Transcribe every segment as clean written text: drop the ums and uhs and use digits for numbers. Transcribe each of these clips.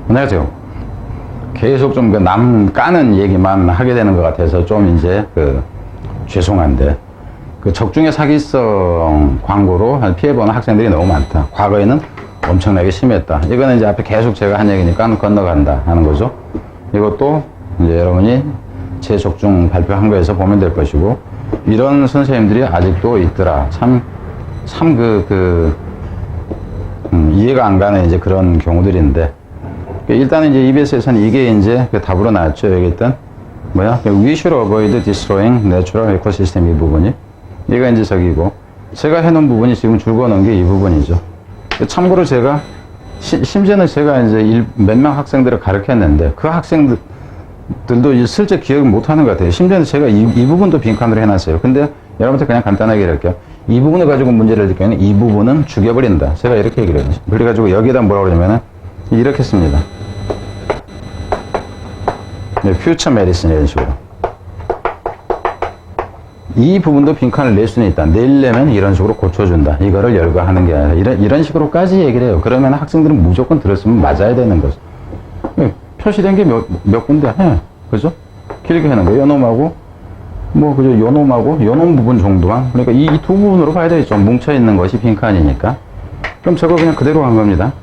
안녕하세요. 계속 좀 남 까는 얘기만 하게 되는 것 같아서 좀 이제 죄송한데, 적중의 사기성 광고로 피해보는 학생들이 너무 많다. 과거에는 엄청나게 심했다. 이거는 이제 앞에 계속 제가 한 얘기니까 건너간다 하는 거죠. 이것도 이제 여러분이 제 적중 발표한 거에서 보면 될 것이고, 이런 선생님들이 아직도 있더라. 이해가 안 가는 이제 그런 경우들인데, 일단은 이제 EBS에서는 이게 이제 답으로 나왔죠. 여기 있던 We should avoid destroying natural ecosystem 이 부분이. 얘가 이제 저기고, 제가 해놓은 부분이 지금 줄거놓은 게 이 부분이죠. 참고로 제가 심지어는 제가 이제 몇 명 학생들을 가르쳤는데, 그 학생들도 이제 슬쩍 기억을 못 하는 것 같아요. 심지어는 제가 이 부분도 빈칸으로 해놨어요. 근데 여러분한테 그냥 간단하게 이럴게요. 이 부분을 가지고 문제를 낼 경우에는 이 부분은 죽여버린다. 제가 이렇게 얘기를 해요. 그래가지고 여기에다 뭐라고 그러냐면은 이렇게 씁니다. future medicine 이런 식으로. 이 부분도 빈칸을 낼 수는 있다. 내려면 이런 식으로 고쳐준다. 이거를 열거하는 게 아니라 이런 식으로까지 얘기를 해요. 그러면 학생들은 무조건 들었으면 맞아야 되는 거죠. 표시된 게 몇 군데 해. 그죠? 길게 하는 거예요. 요놈하고 그죠? 요놈 부분 정도만. 그러니까 이 두 부분으로 봐야 되겠죠. 뭉쳐있는 것이 빈칸이니까. 그럼 저거 그냥 그대로 간 겁니다.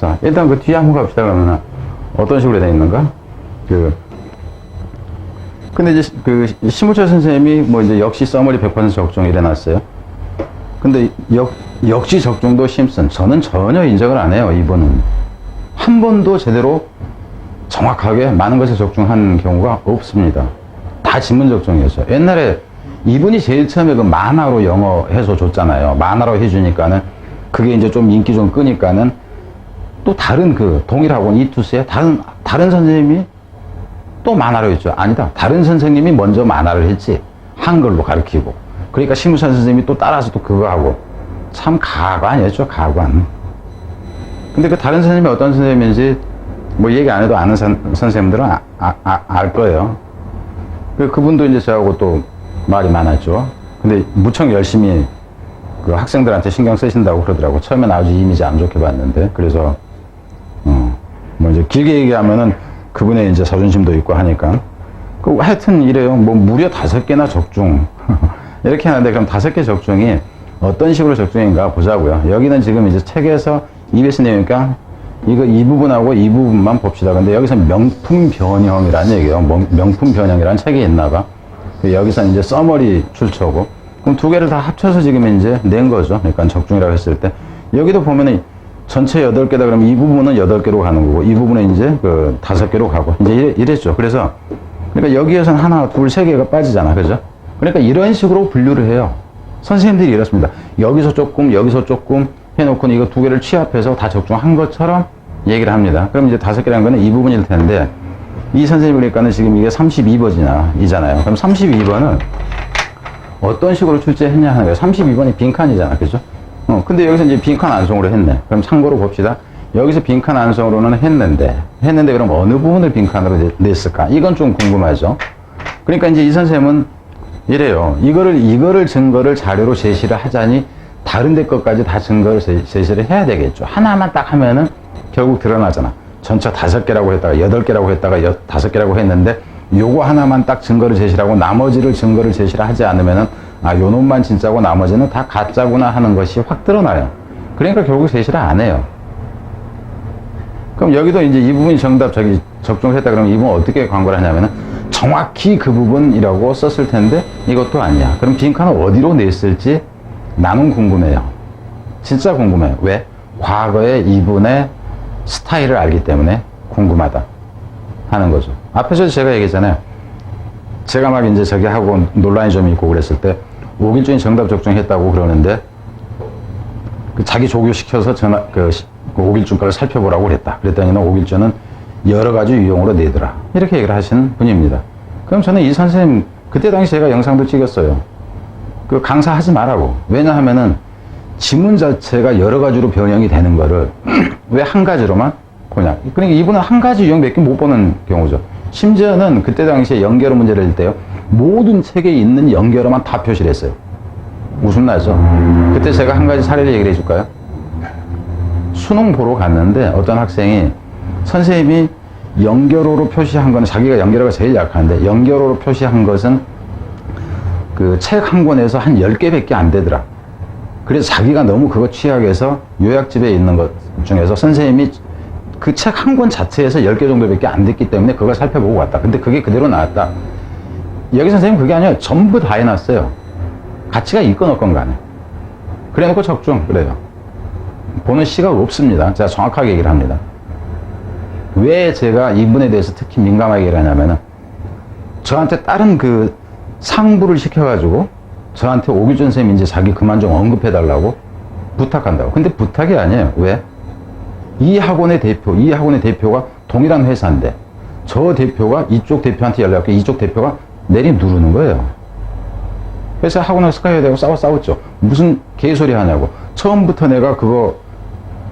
자, 일단 그 뒤에 한번 갑시다. 그러면 어떤 식으로 되어 있는가? 근데 이제 심우철 선생님이 이제 역시 써머리 100% 적중 이래놨어요. 근데 역시 적중도 심슨. 저는 전혀 인정을 안 해요. 이분은 한 번도 제대로 정확하게 많은 것에 적중한 경우가 없습니다. 다 지문 적중이었어요. 옛날에 이분이 제일 처음에 그 만화로 영어 해서 줬잖아요. 만화로 해주니까는 그게 이제 좀 인기 좀 끄니까는 또 다른 동일학원 이투스에 다른 선생님이 또 만화로 했죠. 아니다. 다른 선생님이 먼저 만화를 했지. 한글로 가르치고. 그러니까 심우선 선생님이 또 따라서 또 그거 하고. 참 가관이었죠. 가관. 근데 그 다른 선생님이 어떤 선생님인지 얘기 안 해도 아는 선생님들은 알 거예요. 그분도 이제 저하고 또 말이 많았죠. 근데 무척 열심히 그 학생들한테 신경 쓰신다고 그러더라고. 처음엔 아주 이미지 안 좋게 봤는데. 그래서 이제 길게 얘기하면은 그분의 이제 자존심도 있고 하니까. 하여튼 이래요. 무려 5개나 적중. 이렇게 하는데, 그럼 5개 적중이 어떤 식으로 적중인가 보자고요. 여기는 지금 이제 책에서 EBS 내용이니까 이 부분하고 이 부분만 봅시다. 근데 여기서 명품 변형이라는 얘기예요. 명품 변형이라는 책이 있나 봐. 여기서 이제 써머리 출처고. 그럼 두 개를 다 합쳐서 지금 이제 낸 거죠. 그러니까 적중이라고 했을 때. 여기도 보면은 전체 8개다 그러면 이 부분은 8개로 가는 거고, 이 부분은 이제 5개로 가고, 이제 이랬죠. 그러니까 여기에서는 하나, 둘, 3개가 빠지잖아. 그죠? 그러니까 이런 식으로 분류를 해요. 선생님들이 이렇습니다. 여기서 조금, 여기서 조금 해놓고는 이거 2개를 취합해서 다 적중한 것처럼 얘기를 합니다. 그럼 이제 5개라는 거는 이 부분일 텐데, 이 선생님 그러니까는 지금 이게 32번이잖아요. 그럼 32번은 어떤 식으로 출제했냐 하는 거예요. 32번이 빈칸이잖아. 그죠? 근데 여기서 이제 빈칸 안성으로 했네. 그럼 참고로 봅시다. 여기서 빈칸 안성으로는 했는데 그럼 어느 부분을 빈칸으로 냈을까? 이건 좀 궁금하죠. 그러니까 이제 이 선생님은 이래요. 이거를 증거를 자료로 제시를 하자니 다른 데 것까지 다 증거를 제시를 해야 되겠죠. 하나만 딱 하면은 결국 드러나잖아. 전체 5개라고 했다가 8개라고 했다가 5개라고 했는데 요거 하나만 딱 증거를 제시를 하고 나머지를 증거를 제시를 하지 않으면은 요 놈만 진짜고 나머지는 다 가짜구나 하는 것이 확 드러나요. 그러니까 결국 제시를 안 해요. 그럼 여기도 이제 이 부분이 정답 적중을 했다 그러면 이 부분 어떻게 광고를 하냐면은 정확히 그 부분이라고 썼을 텐데 이것도 아니야. 그럼 빈칸을 어디로 냈을지 나는 궁금해요. 진짜 궁금해요. 왜? 과거에 이분의 스타일을 알기 때문에 궁금하다 하는 거죠. 앞에서 제가 얘기했잖아요. 제가 막 이제 저기 하고 논란이 좀 있고 그랬을 때 오길준이 정답 적중했다고 그러는데 자기 조교시켜서 오길준 거를 살펴보라고 그랬다. 그랬더니 오길준은 여러 가지 유형으로 내더라. 이렇게 얘기를 하시는 분입니다. 그럼 저는 이 선생님 그때 당시 제가 영상도 찍었어요. 강사하지 말라고. 왜냐하면은 지문 자체가 여러 가지로 변형이 되는 거를 왜 한 가지로만 보냐. 그러니까 이분은 한 가지 유형 몇 개 못 보는 경우죠. 심지어는 그때 당시에 연결어 문제를 낼 때요. 모든 책에 있는 연결어만 다 표시를 했어요. 웃음 나죠? 그때 제가 한 가지 사례를 얘기를 해줄까요? 수능 보러 갔는데 어떤 학생이 선생님이 연결호로 표시한 거는 자기가 연결호가 제일 약한데 연결호로 표시한 것은 그 책 한 권에서 한 10개밖에 안 되더라. 그래서 자기가 너무 그거 취약해서 요약집에 있는 것 중에서 선생님이 그 책 한 권 자체에서 10개 정도밖에 안 됐기 때문에 그걸 살펴보고 왔다. 근데 그게 그대로 나왔다. 여기 선생님 그게 아니에요. 전부 다 해놨어요. 가치가 있건 없건 간에. 그래 놓고 적중. 그래요. 보는 시각 없습니다. 제가 정확하게 얘기를 합니다. 왜 제가 이분에 대해서 특히 민감하게 얘기를 하냐면은 저한테 다른 그 상부를 시켜가지고 저한테 오기준 선생님 이제 자기 그만 좀 언급해달라고 부탁한다고. 근데 부탁이 아니에요. 왜? 이 학원의 대표가 동일한 회사인데 저 대표가 이쪽 대표한테 연락해 이쪽 대표가 내리 누르는 거예요. 그래서 학원을 스카이어야 되고 싸웠죠. 무슨 개소리 하냐고. 처음부터 내가 그거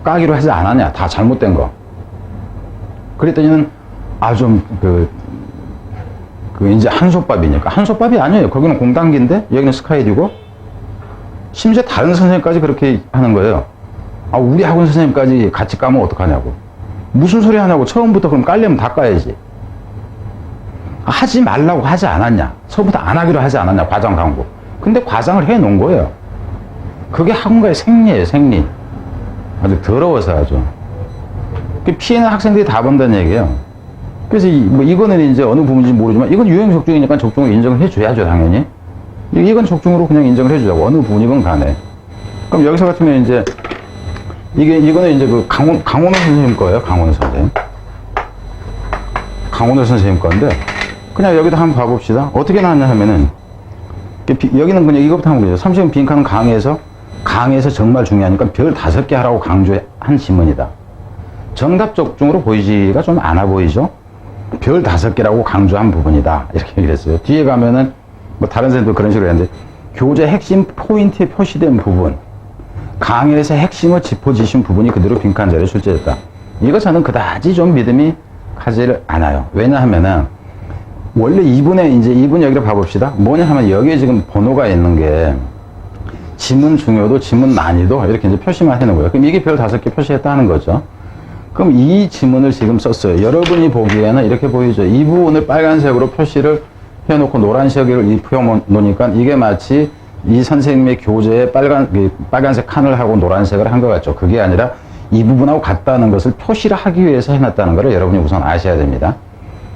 까기로 하지 않았냐. 다 잘못된 거. 그랬더니는 이제 한솥밥이니까. 한솥밥이 아니에요. 거기는 공단기인데 여기는 스카이디고 심지어 다른 선생님까지 그렇게 하는 거예요. 우리 학원 선생님까지 같이 까면 어떡하냐고. 무슨 소리 하냐고. 처음부터 그럼 깔려면 다 까야지. 하지 말라고 하지 않았냐. 처음부터 안 하기로 하지 않았냐. 과장 강구. 근데 과장을 해 놓은 거예요. 그게 학원가의 생리예요. 생리. 아주 더러워서 아주. 피해는 학생들이 다 본다는 얘기예요. 그래서 이거는 이제 어느 부분인지 모르지만 이건 유형 적중이니까 적중을 인정을 해줘야죠. 당연히. 이건 적중으로 그냥 인정을 해주자고. 어느 부분이건 간에. 그럼 여기서 같으면 이제 이거는 이제 그 강원호 선생님 거예요. 강원호 선생님. 강원호 선생님 건데 그냥 여기다 한번 봐봅시다. 어떻게 나왔냐 하면은 여기는 그냥 이것부터 한번 보죠. 30번 빈칸은 강에서 정말 중요하니까 별 5개 하라고 강조한 지문이다. 정답 적중으로 보이지가 좀 않아 보이죠? 별 5개라고 강조한 부분이다. 이렇게 얘기를 했어요. 뒤에 가면은 뭐 다른 선생님도 그런 식으로 했는데 교재 핵심 포인트에 표시된 부분 강의에서 핵심을 짚어주신 부분이 그대로 빈칸 자리에 출제됐다. 이거 저는 그다지 좀 믿음이 가지를 않아요. 왜냐하면은 원래 이분 여기를 봐봅시다. 뭐냐 하면 여기에 지금 번호가 있는 게 지문 중요도, 지문 난이도 이렇게 이제 표시만 해놓은 거예요. 그럼 이게 별 5개 표시했다는 거죠. 그럼 이 지문을 지금 썼어요. 여러분이 보기에는 이렇게 보이죠. 이 부분을 빨간색으로 표시를 해놓고 노란색을 입혀놓으니까 이게 마치 이 선생님의 교재에 빨간색 칸을 하고 노란색을 한 것 같죠. 그게 아니라 이 부분하고 같다는 것을 표시를 하기 위해서 해놨다는 것을 여러분이 우선 아셔야 됩니다.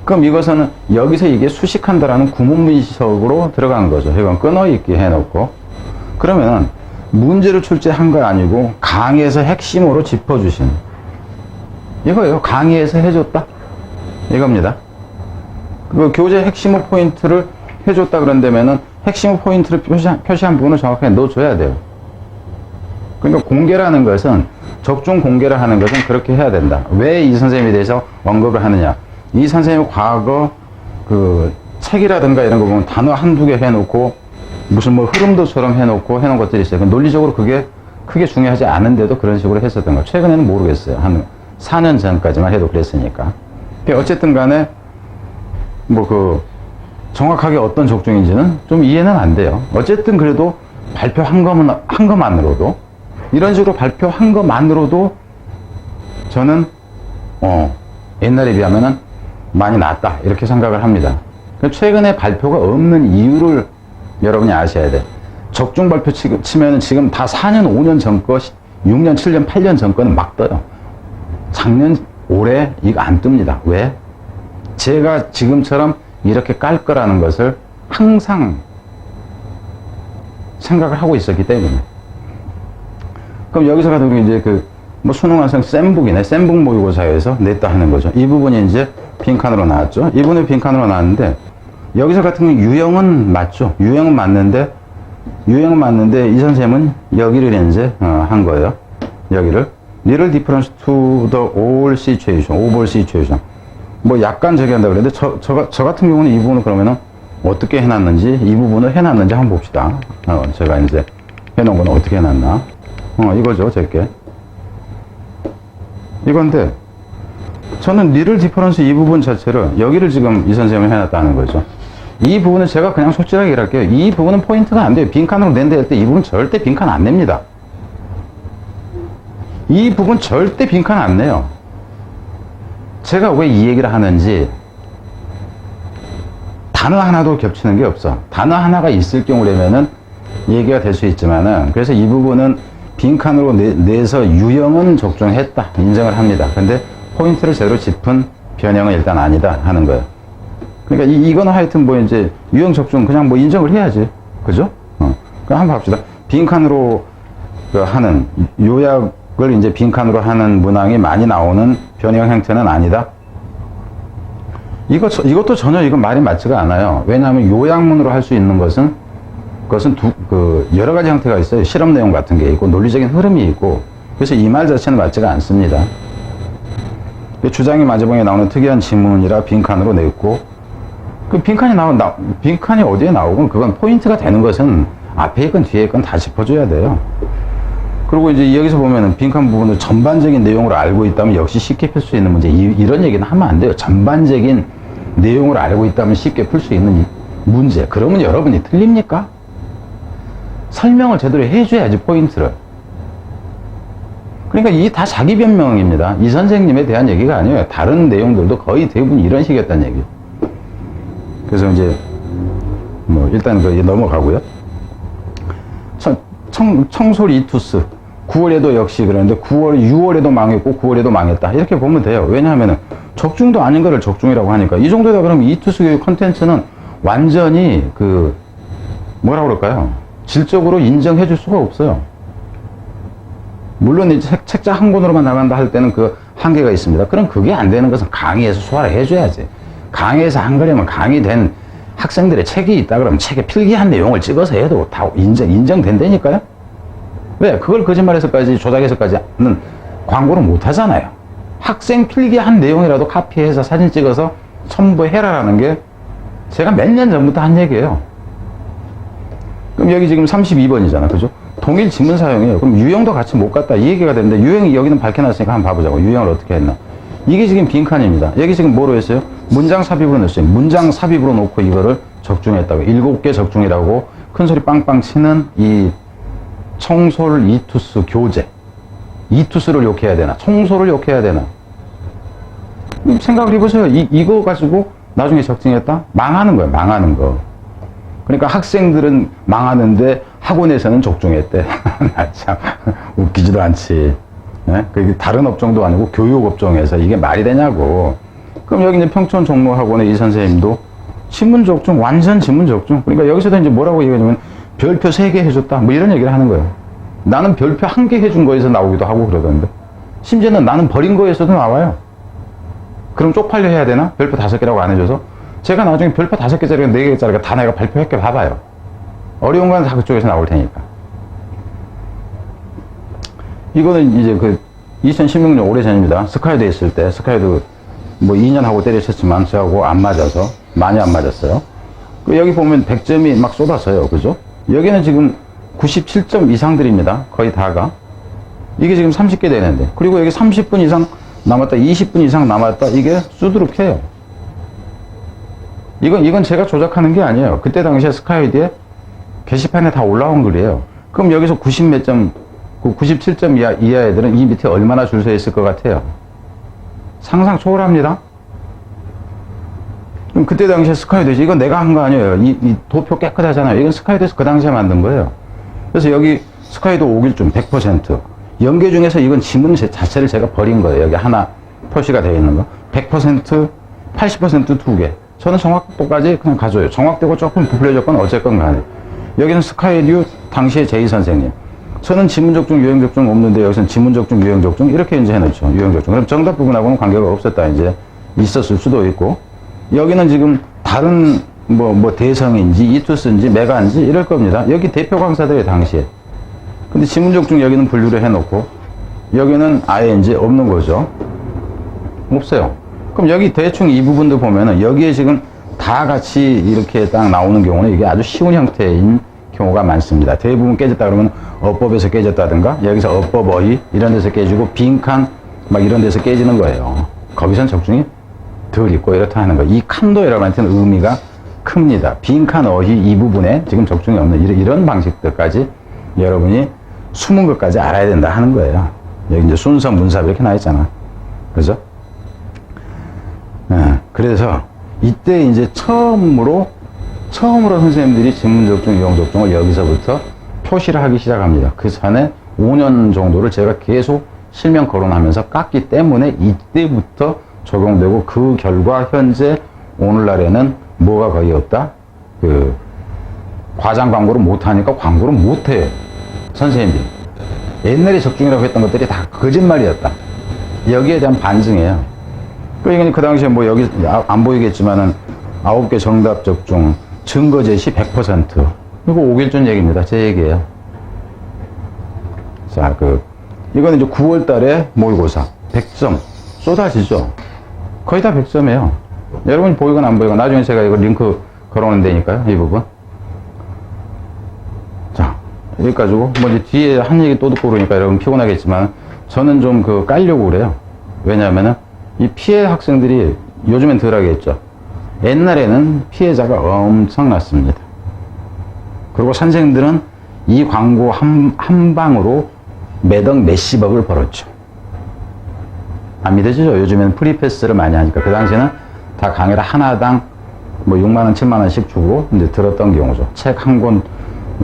그럼 이것은 여기서 이게 수식한다라는 구문문식으로 들어간 거죠. 이건 끊어있게 해놓고. 그러면은 문제를 출제한 거 아니고 강의에서 핵심으로 짚어주신 이거예요. 강의에서 해줬다. 이겁니다. 그 교재 핵심 포인트를 해줬다 그런다면은 핵심 포인트를 표시한 부분을 정확하게 넣어줘야 돼요. 그러니까 공개라는 것은 적중 공개를 하는 것은 그렇게 해야 된다. 왜 이 선생님에 대해서 언급을 하느냐. 이 선생님의 과거 그 책이라든가 이런 거 보면 단어 한두 개 해놓고 무슨 뭐 흐름도처럼 해놓은 것들이 있어요. 논리적으로 그게 크게 중요하지 않은데도 그런 식으로 했었던 거. 최근에는 모르겠어요. 한 4년 전까지만 해도 그랬으니까. 어쨌든 간에 정확하게 어떤 적중인지는 좀 이해는 안 돼요. 어쨌든 그래도 발표한 것만으로도 이런 식으로 발표한 것만으로도 저는 옛날에 비하면은 많이 낫다 이렇게 생각을 합니다. 최근에 발표가 없는 이유를 여러분이 아셔야 돼. 적중 발표 치면은 지금 다 4년, 5년 전 거, 6년, 7년, 8년 전 거는 막 떠요. 작년, 올해 이거 안 뜹니다. 왜? 제가 지금처럼 이렇게 깔 거라는 것을 항상 생각을 하고 있었기 때문에. 그럼 여기서 가도 이제 수능 완성 쌤북이네. 쌤북 모의고사에서 냈다 하는 거죠. 이 부분이 이제 빈칸으로 나왔죠. 이 부분이 빈칸으로 나왔는데, 여기서 같은 경우 유형은 맞죠. 유형은 맞는데 이 선생님은 여기를 이제, 한 거예요. 여기를. Little difference to the all situation. 약간 저기 한다 그랬는데, 저 같은 경우는 이 부분을 그러면은 어떻게 해놨는지, 이 부분을 해놨는지 한번 봅시다. 제가 이제 해놓은 건 어떻게 해놨나. 이거죠, 제게. 이건데, 저는 little difference 이 부분 자체를, 여기를 지금 이 선생님이 해놨다는 거죠. 이 부분은 제가 그냥 솔직하게 얘기할게요. 이 부분은 포인트가 안 돼요. 빈칸으로 낸다 할 때 이 부분 절대 빈칸 안 냅니다. 이 부분 절대 빈칸 안 내요. 제가 왜 이 얘기를 하는지 단어 하나도 겹치는 게 없어. 단어 하나가 있을 경우라면은 얘기가 될 수 있지만은, 그래서 이 부분은 빈칸으로 내서 유형은 적중했다 인정을 합니다. 근데 포인트를 제대로 짚은 변형은 일단 아니다 하는 거예요. 그러니까 이거는 하여튼 뭐 이제 유형 적중 그냥 뭐 인정을 해야지, 그죠? 그럼 한번 봅시다. 빈칸으로 하는 요약을 이제 빈칸으로 하는 문항이 많이 나오는 변형 형태는 아니다. 이것도 전혀 이건 말이 맞지가 않아요. 왜냐하면 요약문으로 할 수 있는 것은 그것은 여러 가지 형태가 있어요. 실험 내용 같은 게 있고 논리적인 흐름이 있고, 그래서 이 말 자체는 맞지가 않습니다. 주장이 마지막에 나오는 특이한 지문이라 빈칸으로 냈고, 그 빈칸이 어디에 나오건 그건 포인트가 되는 것은 앞에 있건 뒤에 있건 다 짚어줘야 돼요. 그리고 이제 여기서 보면은 빈칸 부분을 전반적인 내용으로 알고 있다면 역시 쉽게 풀 수 있는 문제, 이런 얘기는 하면 안 돼요. 전반적인 내용을 알고 있다면 쉽게 풀 수 있는 문제. 그러면 여러분이 틀립니까? 설명을 제대로 해줘야지, 포인트를. 그러니까 이게 다 자기 변명입니다. 이 선생님에 대한 얘기가 아니에요. 다른 내용들도 거의 대부분 이런 식이었다는 얘기예요. 그래서 이제 뭐 일단 넘어가고요. 청솔 이투스 9월에도 역시 그러는데 6월에도 망했고 9월에도 망했다, 이렇게 보면 돼요. 왜냐하면은 적중도 아닌 거를 적중이라고 하니까. 이 정도다 그러면 이투스 교육 컨텐츠는 완전히 뭐라 그럴까요? 질적으로 인정해 줄 수가 없어요. 물론 이제 책자 한 권으로만 나간다 할 때는 그 한계가 있습니다. 그럼 그게 안 되는 것은 강의에서 소화를 해줘야지. 강의에서 한 거려면 강의된 학생들의 책이 있다 그러면 책에 필기한 내용을 찍어서 해도 다 인정된다니까요? 왜? 그걸 거짓말해서까지 조작해서까지는 광고를 못 하잖아요. 학생 필기한 내용이라도 카피해서 사진 찍어서 첨부해라라는 게 제가 몇 년 전부터 한 얘기예요. 그럼 여기 지금 32번이잖아. 그죠? 동일 지문 사용이에요. 그럼 유형도 같이 못 갔다, 이 얘기가 되는데, 유형이 여기는 밝혀놨으니까 한번 봐보자고. 유형을 어떻게 했나. 이게 지금 빈칸입니다. 여기 지금 뭐로 했어요? 문장 삽입으로 냈어요. 문장 삽입으로 놓고 이거를 적중했다고. 7개 적중이라고 큰 소리 빵빵 치는 이 청솔 이투스 교재. 이투스를 욕해야 되나? 청솔을 욕해야 되나? 생각을 해보세요. 이거 가지고 나중에 적중했다? 망하는 거예요. 망하는 거. 그러니까 학생들은 망하는데 학원에서는 적중했대. 참 웃기지도 않지. 네? 그게 다른 업종도 아니고 교육 업종에서 이게 말이 되냐고. 그럼 여기 이제 평촌 종로학원의 이 선생님도 지문 적중, 완전 지문 적중. 그러니까 여기서도 이제 뭐라고 얘기하냐면 별표 3개 해줬다, 뭐 이런 얘기를 하는 거예요. 나는 별표 1개 해준 거에서 나오기도 하고 그러던데, 심지어는 나는 버린 거에서도 나와요. 그럼 쪽팔려 해야 되나? 별표 5개라고 안 해줘서. 제가 나중에 별표 5개짜리가 4개짜리가 다 내가 발표할게 봐봐요. 어려운 건 다 그쪽에서 나올 테니까. 이거는 이제 2016년 오래전입니다. 스카이드 했을 때, 스카이드 뭐 2년 하고 때려쳤지만 저하고 안 맞아서, 많이 안 맞았어요. 여기 보면 100점이 막 쏟았어요. 그죠? 여기는 지금 97점 이상들입니다. 거의 다가. 이게 지금 30개 되는데. 그리고 여기 30분 이상 남았다, 20분 이상 남았다, 이게 수두룩해요. 이건 제가 조작하는 게 아니에요. 그때 당시에 스카이드에 게시판에 다 올라온 글이에요. 그럼 여기서 90 몇 점, 97점 이하 애들은 이 밑에 얼마나 줄 서 있을 것 같아요? 상상 초월합니다. 그럼 그때 당시에 스카이드에서, 이건 내가 한 거 아니에요. 이 도표 깨끗하잖아요. 이건 스카이드에서 그 당시에 만든 거예요. 그래서 여기 스카이드 5길중 100%. 연계 중에서 이건 지문 자체를 제가 버린 거예요. 여기 하나 표시가 되어 있는 거. 100%, 80% 2개. 저는 정확도까지 그냥 가져요. 정확되고 조금 부풀려졌건 어쨌건 간에. 여기는 스카이듀 당시에 제2 선생님. 저는 지문적중, 유형적중 없는데 여기서는 지문적중, 유형적중 이렇게 이제 해놓죠. 유형적중. 그럼 정답 부분하고는 관계가 없었다. 이제 있었을 수도 있고. 여기는 지금 다른 뭐 대성인지 이투스인지 메가인지 이럴 겁니다. 여기 대표 강사들의 당시에. 근데 지문적중 여기는 분류를 해놓고 여기는 아예 이제 없는 거죠. 없어요. 그럼 여기 대충 이 부분도 보면은 여기에 지금 다 같이 이렇게 딱 나오는 경우는 이게 아주 쉬운 형태인 경우가 많습니다. 대부분 깨졌다 그러면 어법에서 깨졌다든가 여기서 어법 어휘 이런 데서 깨지고 빈칸 막 이런 데서 깨지는 거예요. 거기선 적중이 덜 있고 이렇다 하는 거예요. 이 칸도이라고 하는 의미가 큽니다. 빈칸 어휘 이 부분에 지금 적중이 없는 이런 방식들까지 여러분이 숨은 것까지 알아야 된다 하는 거예요. 여기 이제 순서 문삽 이렇게 나와 있잖아. 그죠? 그래서 이때 이제 처음으로 선생님들이 지문적중, 유형적중을 여기서부터 표시를 하기 시작합니다. 그 전에 5년 정도를 제가 계속 실명 거론하면서 깠기 때문에 이때부터 적용되고, 그 결과 현재 오늘날에는 뭐가 거의 없다? 과장 광고를 못하니까 광고를 못해요. 선생님들이. 옛날에 적중이라고 했던 것들이 다 거짓말이었다. 여기에 대한 반증이에요. 그러니까 그 당시에 뭐 여기 안 보이겠지만은 9개 정답 적중, 증거 제시 100%. 이거 5개월 전 얘기입니다. 제 얘기예요. 자, 이거는 이제 9월 달에 모의고사 100점 쏟아지죠. 거의 다 100점이에요. 여러분이 보이건 안 보이건 나중에 제가 이거 링크 걸어놓으면 되니까요. 이 부분. 자, 여기 가지고 뭐 이제 뒤에 한 얘기 또 듣고 그러니까 여러분 피곤하겠지만 저는 좀 깔려고 그래요. 왜냐하면은 이 피해 학생들이 요즘엔 덜 하겠죠. 옛날에는 피해자가 엄청났습니다. 그리고 선생님들은 이 광고 한 방으로 매덕 몇십억을 벌었죠. 안 믿어지죠? 요즘에는 프리패스를 많이 하니까. 그 당시에는 다 강의를 하나당 뭐 6만원, 7만원씩 주고 이제 들었던 경우죠. 책 한 권,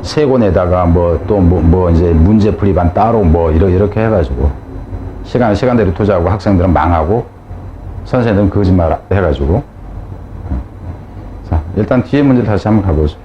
세 권에다가 이제 문제 풀이반 따로 이렇게 해가지고 시간대로 투자하고 학생들은 망하고 선생님들은 거짓말 해가지고. 자, 일단 뒤에 문제 다시 한번 가보죠.